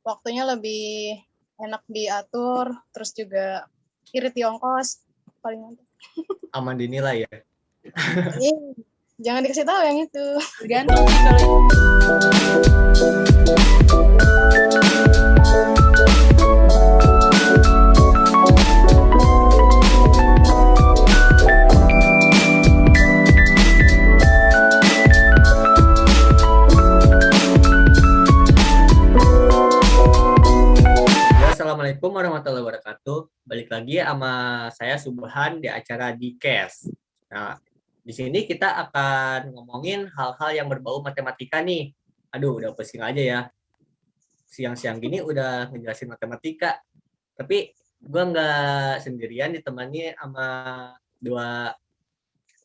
waktunya lebih enak diatur, terus juga irit di ongkos, paling mantap. Aman dinilai ya. Jangan dikasih tahu yang itu. Tergantung sih kalau itu. Assalamualaikum warahmatullahi wabarakatuh. Balik lagi sama saya Subhan di acara Dikes. Nah, di sini kita akan ngomongin hal-hal yang berbau matematika nih. Aduh, udah pusing aja ya. Siang-siang gini udah ngejelasin matematika. Tapi gue nggak sendirian, ditemani sama dua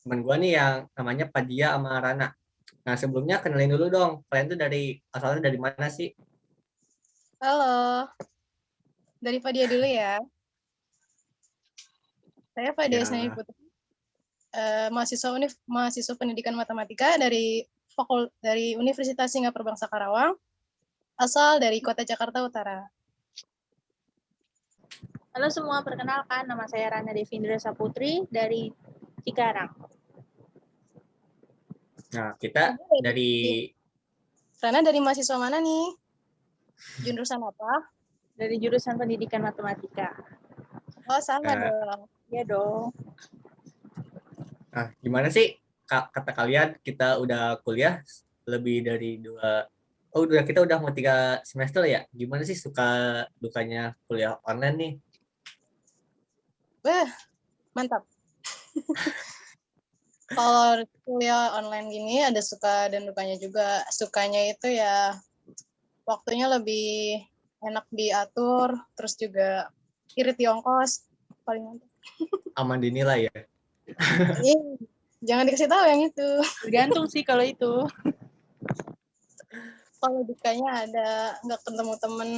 teman gue nih yang namanya Padia sama Rana. Nah, sebelumnya kenalin dulu dong. Kalian tuh asalnya dari mana sih? Halo, dari Fadia dulu ya. Saya Fadia Snai Putri, mahasiswa pendidikan matematika dari Universitas Singapura Bangsa Karawang, asal dari Kota Jakarta Utara. Halo semua, perkenalkan nama saya Rana Devindra Saputri dari Cikarang. Nah, kita dari Rana dari mahasiswa mana nih? Jurusan apa? Dari jurusan pendidikan matematika. Oh, sama dong. Ya dong. Nah, gimana sih kata kalian kita udah kuliah lebih dari kita udah mau 3 semester ya? Gimana sih suka dukanya kuliah online nih? Mantap. Kalau kuliah online gini ada suka dan dukanya juga. Sukanya itu ya waktunya lebih enak diatur, terus juga irit di ongkos, paling mantap. Aman dinilai ya? Jangan dikasih tahu yang itu. Tergantung sih kalau itu. Kalau dukanya ada nggak ketemu temen,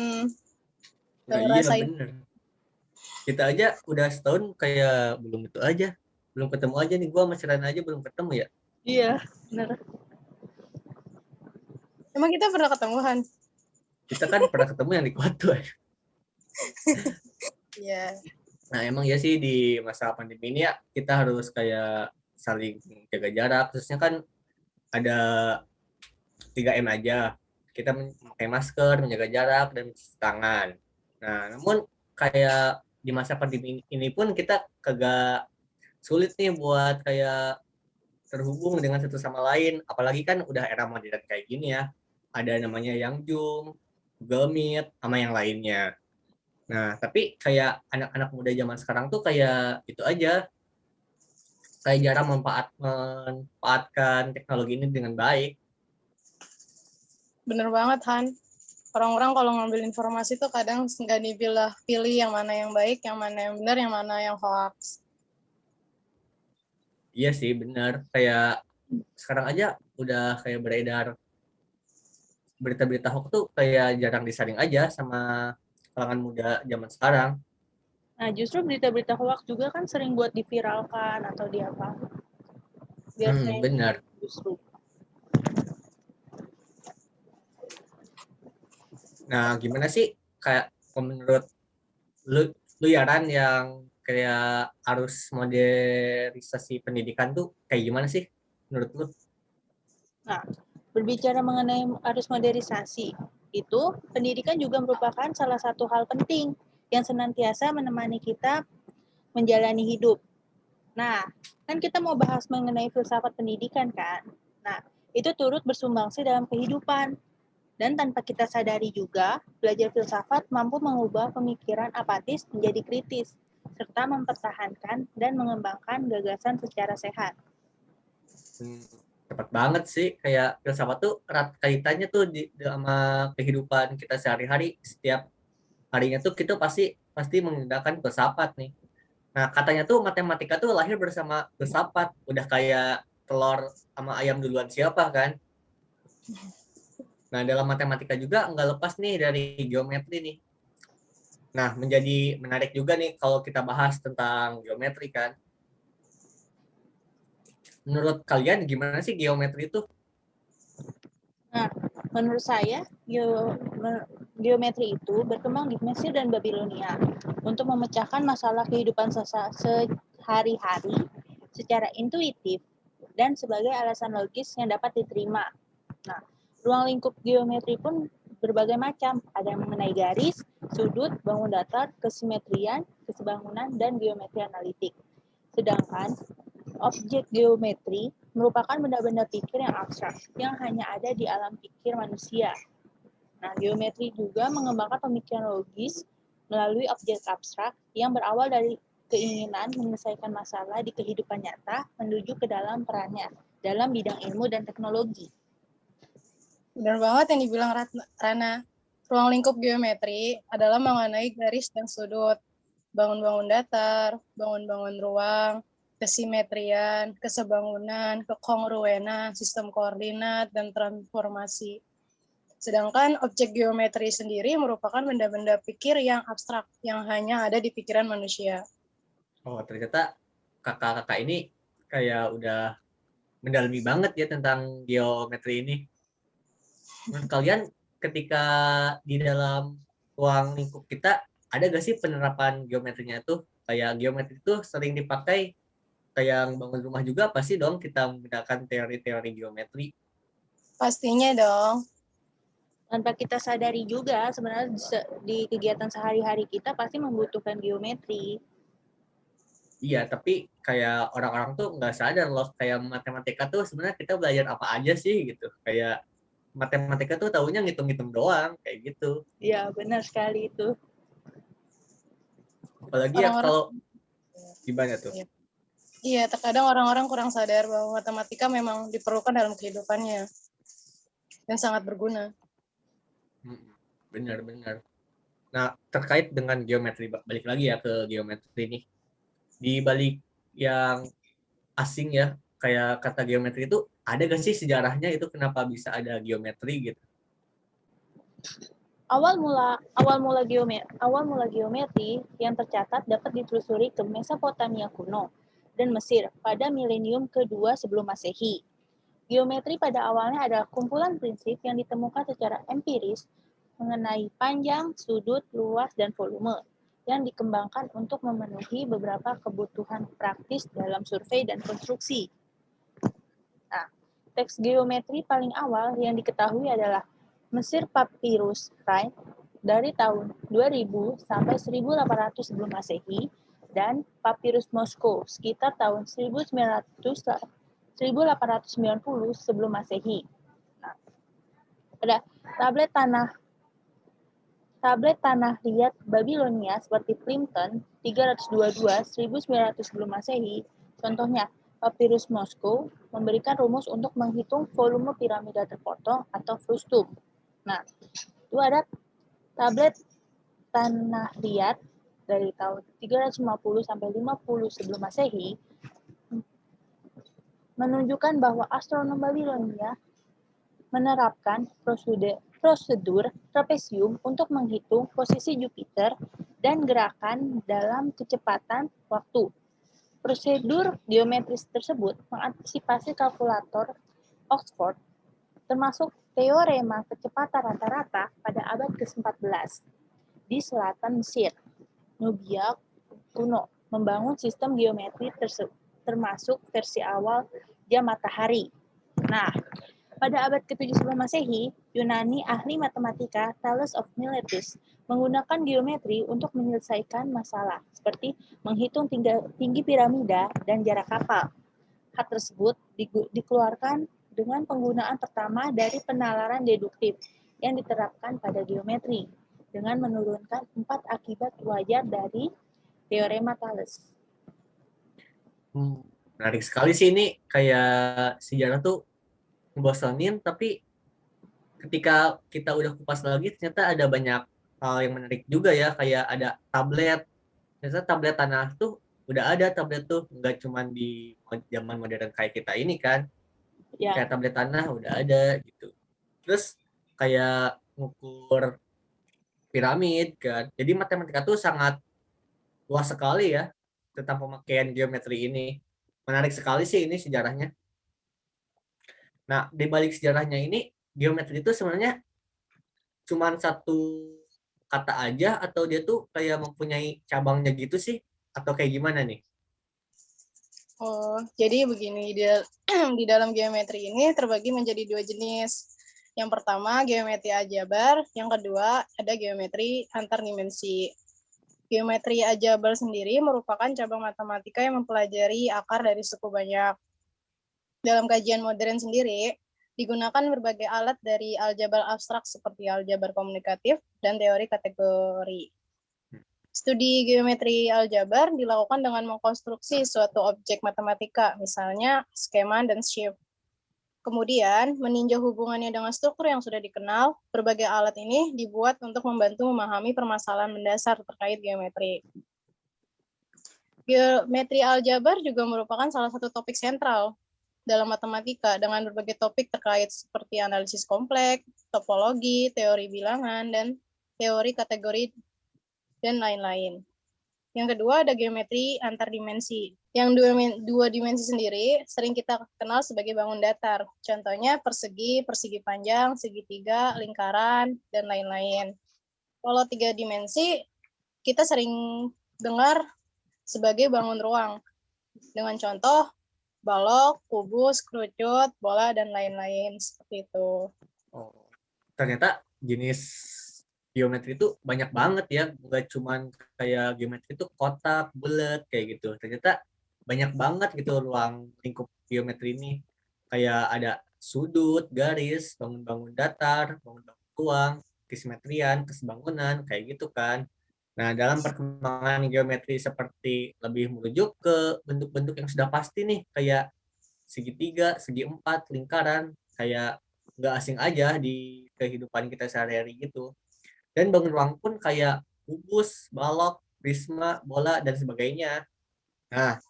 nggak Nah, iya ngerasain. bener. Kita aja udah setahun kayak belum ketemu aja nih. Gua sama si Rana aja belum ketemu ya. Iya, bener. Emang kita pernah ketemu, Han? Kita kan pernah ketemu yang di Kuatu ya. Iya. Nah, emang ya sih di masa pandemi ini ya kita harus kayak saling jaga jarak. Khususnya kan ada 3M aja. Kita memakai masker, menjaga jarak, dan mencuci tangan. Nah, namun kayak di masa pandemi ini pun kita kagak sulit nih buat kayak terhubung dengan satu sama lain. Apalagi kan udah era modern kayak gini ya. Ada namanya yang Zoom, Google Meet, sama yang lainnya. Nah, tapi kayak anak-anak muda zaman sekarang tuh kayak itu aja. Kayak jarang memanfaatkan teknologi ini dengan baik. Bener banget, Han. Orang-orang kalau ngambil informasi tuh kadang nggak pilih yang mana yang baik, yang mana yang benar, yang mana yang hoax. Iya sih, benar. Kayak sekarang aja udah kayak beredar berita-berita hoax tuh kayak jarang disaring aja sama kalangan muda zaman sekarang. Nah, justru berita-berita hoax juga kan sering buat diviralkan atau di apa. Biar Benar. justru. Nah, gimana sih kayak menurut lu Yaran yang kayak arus modernisasi pendidikan tuh kayak gimana sih menurut lu? Nah, berbicara mengenai arus modernisasi, itu pendidikan juga merupakan salah satu hal penting yang senantiasa menemani kita menjalani hidup. Nah, kan kita mau bahas mengenai filsafat pendidikan kan? Nah, itu turut bersumbangsi dalam kehidupan. Dan tanpa kita sadari juga, belajar filsafat mampu mengubah pemikiran apatis menjadi kritis, serta mempertahankan dan mengembangkan gagasan secara sehat. Tepat banget sih, kayak filsafat tuh erat kaitannya tuh sama kehidupan kita sehari-hari. Setiap harinya tuh kita pasti menggunakan filsafat nih. Nah, katanya tuh matematika tuh lahir bersama filsafat. Udah kayak telur sama ayam duluan siapa kan? Nah, dalam matematika juga nggak lepas nih dari geometri nih. Nah, menjadi menarik juga nih kalau kita bahas tentang geometri kan. Menurut kalian gimana sih geometri itu? Nah, menurut saya geometri itu berkembang di Mesir dan Babilonia untuk memecahkan masalah kehidupan sehari-hari secara intuitif dan sebagai alasan logis yang dapat diterima. Nah, ruang lingkup geometri pun berbagai macam, ada yang mengenai garis, sudut, bangun datar, kesimetrian, kesebangunan, dan geometri analitik. Sedangkan objek geometri merupakan benda-benda pikir yang abstrak yang hanya ada di alam pikir manusia. Nah, geometri juga mengembangkan pemikiran logis melalui objek abstrak yang berawal dari keinginan menyelesaikan masalah di kehidupan nyata menuju ke dalam perannya dalam bidang ilmu dan teknologi. Benar banget yang dibilang Rana. Ruang lingkup geometri adalah mengenai garis dan sudut, bangun-bangun datar, bangun-bangun ruang, kesimetrian, kesebangunan, kekongruenan, sistem koordinat, dan transformasi. Sedangkan objek geometri sendiri merupakan benda-benda pikir yang abstrak, yang hanya ada di pikiran manusia. Oh, ternyata kakak-kakak ini kayak udah mendalami banget ya tentang geometri ini. Menurut kalian ketika di dalam ruang lingkup kita ada gak sih penerapan geometrinya itu? Kayak geometri itu sering dipakai kayak bangun rumah juga pasti dong kita menggunakan teori-teori geometri. Pastinya dong. Tanpa kita sadari juga, sebenarnya di kegiatan sehari-hari kita pasti membutuhkan geometri. Iya, tapi kayak orang-orang tuh nggak sadar loh, kayak matematika tuh sebenarnya kita belajar apa aja sih gitu. Kayak matematika tuh taunya ngitung-ngitung doang, kayak gitu. Ya, benar sekali itu. Apalagi ya Orang-orang, kalau gimana tuh? iya, terkadang orang-orang kurang sadar bahwa matematika memang diperlukan dalam kehidupannya dan sangat berguna. Benar-benar. Nah, terkait dengan geometri, balik lagi ya ke geometri ini. Di balik yang asing ya, kayak kata geometri itu, ada gak sih sejarahnya itu kenapa bisa ada geometri gitu? Awal mula geometri yang tercatat dapat ditelusuri ke Mesopotamia kuno dan Mesir pada milenium kedua sebelum Masehi. Geometri pada awalnya adalah kumpulan prinsip yang ditemukan secara empiris mengenai panjang, sudut, luas, dan volume yang dikembangkan untuk memenuhi beberapa kebutuhan praktis dalam survei dan konstruksi. Nah, teks geometri paling awal yang diketahui adalah Mesir Papyrus Wright dari tahun 2000 sampai 1800 sebelum Masehi dan Papyrus Moskow sekitar tahun 1890 sebelum Masehi. Nah, ada tablet tanah liat Babilonia seperti Plimpton 322 1900 sebelum Masehi. Contohnya, Papyrus Moskow memberikan rumus untuk menghitung volume piramida terpotong atau frustum. Nah, itu ada tablet tanah liat dari tahun 350 sampai 50 sebelum Masehi menunjukkan bahwa astronom Babilonia menerapkan prosedur trapesium untuk menghitung posisi Jupiter dan gerakan dalam kecepatan waktu. Prosedur geometris tersebut mengantisipasi kalkulator Oxford, termasuk teorema kecepatan rata-rata pada abad ke-14 di selatan Mesir, Nubia kuno, membangun sistem geometri termasuk versi awal jam matahari. Nah, pada abad ke-7 sebelum Masehi, Yunani ahli matematika Thales of Miletus menggunakan geometri untuk menyelesaikan masalah, seperti menghitung tinggi piramida dan jarak kapal. Hal tersebut dikeluarkan dengan penggunaan pertama dari penalaran deduktif yang diterapkan pada geometri, dengan menurunkan 4 akibat wajar dari teorema Thales. Menarik sekali sih ini, kayak sejarah tuh ngebosenin, tapi ketika kita udah kupas lagi ternyata ada banyak hal yang menarik juga ya, kayak ada tablet. Ternyata tablet tanah tuh udah ada, tablet tuh nggak cuma di zaman modern kayak kita ini kan. Ya. Kayak tablet tanah udah ada gitu. Terus kayak ngukur piramid kan. Jadi matematika tuh sangat luas sekali ya tentang pemakaian geometri ini. Menarik sekali sih ini sejarahnya. Nah, di balik sejarahnya ini, geometri itu sebenarnya cuman satu kata aja atau dia tuh kayak mempunyai cabangnya gitu sih? Atau kayak gimana nih? Oh, jadi begini, di dalam geometri ini terbagi menjadi dua jenis. Yang pertama geometri aljabar, yang kedua ada geometri antar dimensi. Geometri aljabar sendiri merupakan cabang matematika yang mempelajari akar dari suku banyak. Dalam kajian modern sendiri, digunakan berbagai alat dari aljabar abstrak seperti aljabar komunikatif dan teori kategori. Studi geometri aljabar dilakukan dengan mengkonstruksi suatu objek matematika, misalnya skema dan shape. Kemudian, meninjau hubungannya dengan struktur yang sudah dikenal, berbagai alat ini dibuat untuk membantu memahami permasalahan mendasar terkait geometri. Geometri aljabar juga merupakan salah satu topik sentral dalam matematika dengan berbagai topik terkait seperti analisis kompleks, topologi, teori bilangan, dan teori kategori, dan lain-lain. Yang kedua ada geometri antar dimensi. Yang dua dimensi sendiri sering kita kenal sebagai bangun datar. Contohnya persegi, persegi panjang, segitiga, lingkaran, dan lain-lain. Kalau tiga dimensi, kita sering dengar sebagai bangun ruang. Dengan contoh, balok, kubus, kerucut, bola, dan lain-lain. Seperti itu. Oh, ternyata jenis geometri itu banyak banget ya, nggak cuman kayak geometri itu kotak, bulat kayak gitu. Ternyata banyak banget gitu ruang lingkup geometri ini. Kayak ada sudut, garis, bangun-bangun datar, bangun-bangun ruang, kesimetrian, kesebangunan, kayak gitu kan. Nah, dalam perkembangan geometri seperti lebih merujuk ke bentuk-bentuk yang sudah pasti nih, kayak segitiga, segi empat, lingkaran, kayak nggak asing aja di kehidupan kita sehari-hari gitu. Dan bangun ruang pun kayak kubus, balok, prisma, bola, dan sebagainya. Nah,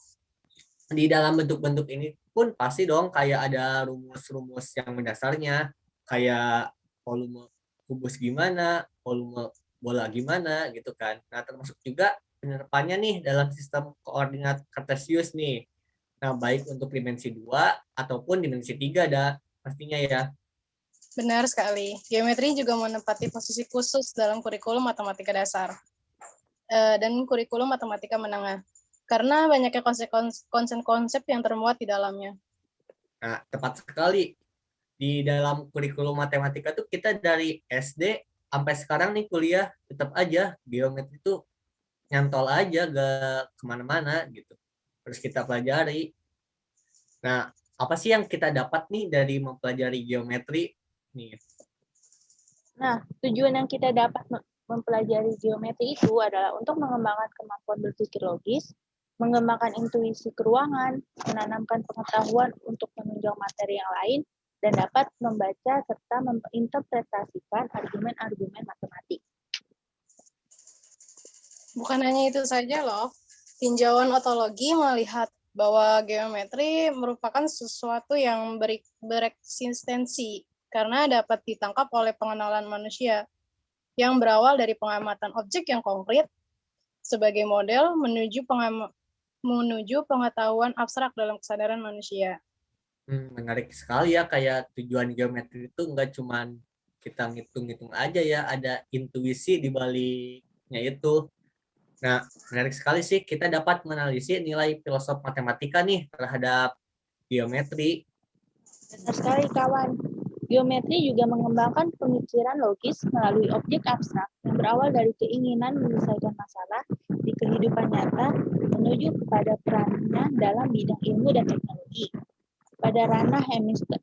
di dalam bentuk-bentuk ini pun pasti dong kayak ada rumus-rumus yang mendasarnya, kayak volume kubus gimana, volume bola gimana gitu kan. Nah, termasuk juga penerapannya nih dalam sistem koordinat kartesius nih. Nah, baik untuk dimensi 2 ataupun dimensi 3 ada pastinya ya. Benar sekali. Geometri juga menempati posisi khusus dalam kurikulum matematika dasar dan kurikulum matematika menengah. Karena banyaknya konsep-konsep yang termuat di dalamnya. Nah, tepat sekali. Di dalam kurikulum matematika tuh kita dari SD sampai sekarang nih kuliah tetap aja geometri itu nyantol aja gak kemana-mana gitu. Terus kita pelajari. Nah, apa sih yang kita dapat nih dari mempelajari geometri nih? Nah, tujuan yang kita dapat mempelajari geometri itu adalah untuk mengembangkan kemampuan berpikir logis, mengembangkan intuisi keuangan, menanamkan pengetahuan untuk menunjang materi yang lain, dan dapat membaca serta menginterpretasikan argumen-argumen matematik. Bukan hanya itu saja loh, tinjauan ontologi melihat bahwa geometri merupakan sesuatu yang bereksistensi karena dapat ditangkap oleh pengenalan manusia yang berawal dari pengamatan objek yang konkret sebagai model menuju pengetahuan abstrak dalam kesadaran manusia. Menarik sekali ya, kayak tujuan geometri itu nggak cuman kita ngitung-ngitung aja ya, ada intuisi di baliknya itu. Nah, menarik sekali sih kita dapat menganalisis nilai filosof matematika nih terhadap geometri. Benar sekali, kawan. Geometri juga mengembangkan pemikiran logis melalui objek abstrak yang berawal dari keinginan menyelesaikan masalah di kehidupan nyata menuju kepada perannya dalam bidang ilmu dan teknologi. Pada ranah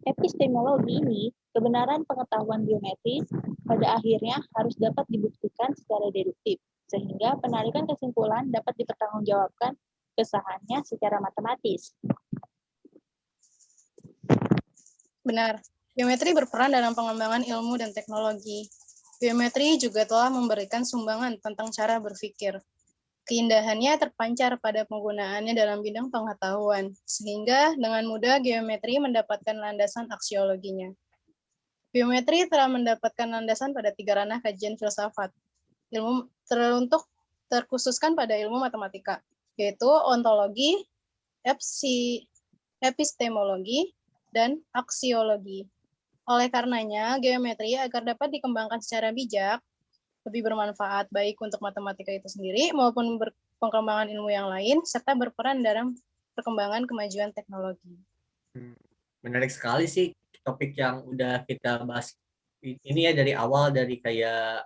epistemologi ini, kebenaran pengetahuan geometris pada akhirnya harus dapat dibuktikan secara deduktif, sehingga penarikan kesimpulan dapat dipertanggungjawabkan kesahannya secara matematis. Benar, geometri berperan dalam pengembangan ilmu dan teknologi. Geometri juga telah memberikan sumbangan tentang cara berpikir. Keindahannya terpancar pada penggunaannya dalam bidang pengetahuan, sehingga dengan mudah geometri mendapatkan landasan aksiologinya. Geometri telah mendapatkan landasan pada 3 ranah kajian filsafat, ilmu terkhususkan pada ilmu matematika, yaitu ontologi, epistemologi, dan aksiologi. Oleh karenanya, geometri agar dapat dikembangkan secara bijak, lebih bermanfaat baik untuk matematika itu sendiri maupun perkembangan ilmu yang lain, serta berperan dalam perkembangan kemajuan teknologi. Menarik sekali sih topik yang udah kita bahas ini ya, dari awal, dari kayak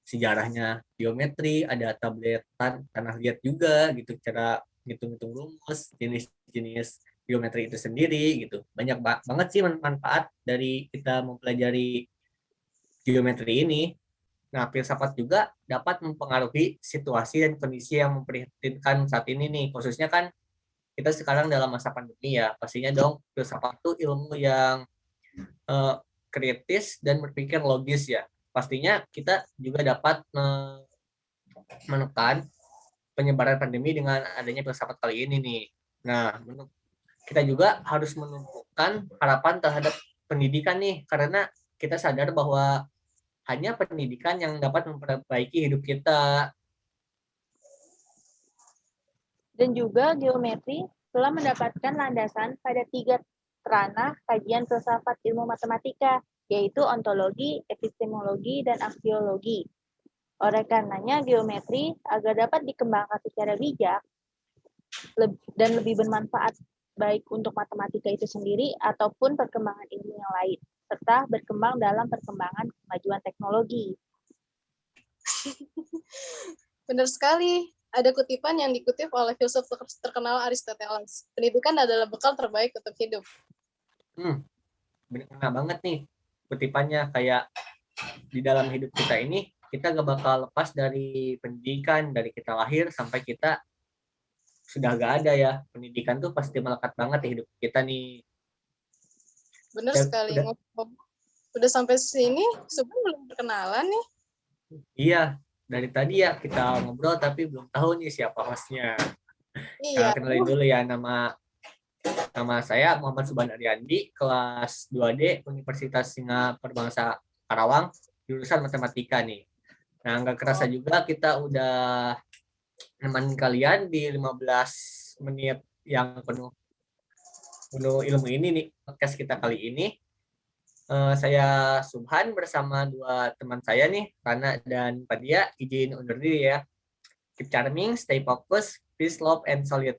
sejarahnya geometri, ada tablet tanah liat juga gitu, cara ngitung-ngitung rumus, jenis-jenis geometri itu sendiri gitu. Banyak banget sih manfaat dari kita mempelajari geometri ini. Nah, filsafat juga dapat mempengaruhi situasi dan kondisi yang memprihatinkan saat ini nih. Khususnya kan kita sekarang dalam masa pandemi ya. Pastinya dong filsafat itu ilmu yang kritis dan berpikir logis ya. Pastinya kita juga dapat menekan penyebaran pandemi dengan adanya filsafat kali ini nih. Nah, kita juga harus menumpukan harapan terhadap pendidikan nih, karena kita sadar bahwa hanya pendidikan yang dapat memperbaiki hidup kita. Dan juga geometri telah mendapatkan landasan pada 3 ranah kajian filsafat ilmu matematika, yaitu ontologi, epistemologi, dan aksiologi. Oleh karenanya, geometri agar dapat dikembangkan secara bijak dan lebih bermanfaat baik untuk matematika itu sendiri ataupun perkembangan ilmu yang lain, serta berkembang dalam perkembangan kemajuan teknologi. Benar sekali. Ada kutipan yang dikutip oleh filsuf terkenal Aristoteles. Pendidikan adalah bekal terbaik untuk hidup. Benar banget nih kutipannya, kayak di dalam hidup kita ini kita gak bakal lepas dari pendidikan, dari kita lahir sampai kita sudah gak ada ya. Pendidikan tuh pasti melekat banget di hidup kita nih. Benar sekali. Udah sampai sini, sebenarnya belum perkenalan nih. Iya, dari tadi ya kita ngobrol tapi belum tahu nih siapa hostnya. Iya. Kenalin dulu ya, nama saya Muhammad Subhan Ariandi, kelas 2D Universitas Singapura Bangsa Karawang, jurusan matematika nih. Nah, nggak kerasa juga kita udah nemenin kalian di 15 menit yang penuh ilmu ini nih, podcast kita kali ini. Saya Subhan bersama 2 teman saya nih, Rana dan Padia, izin undur diri ya. Keep charming, stay focused, peace, love, and solid.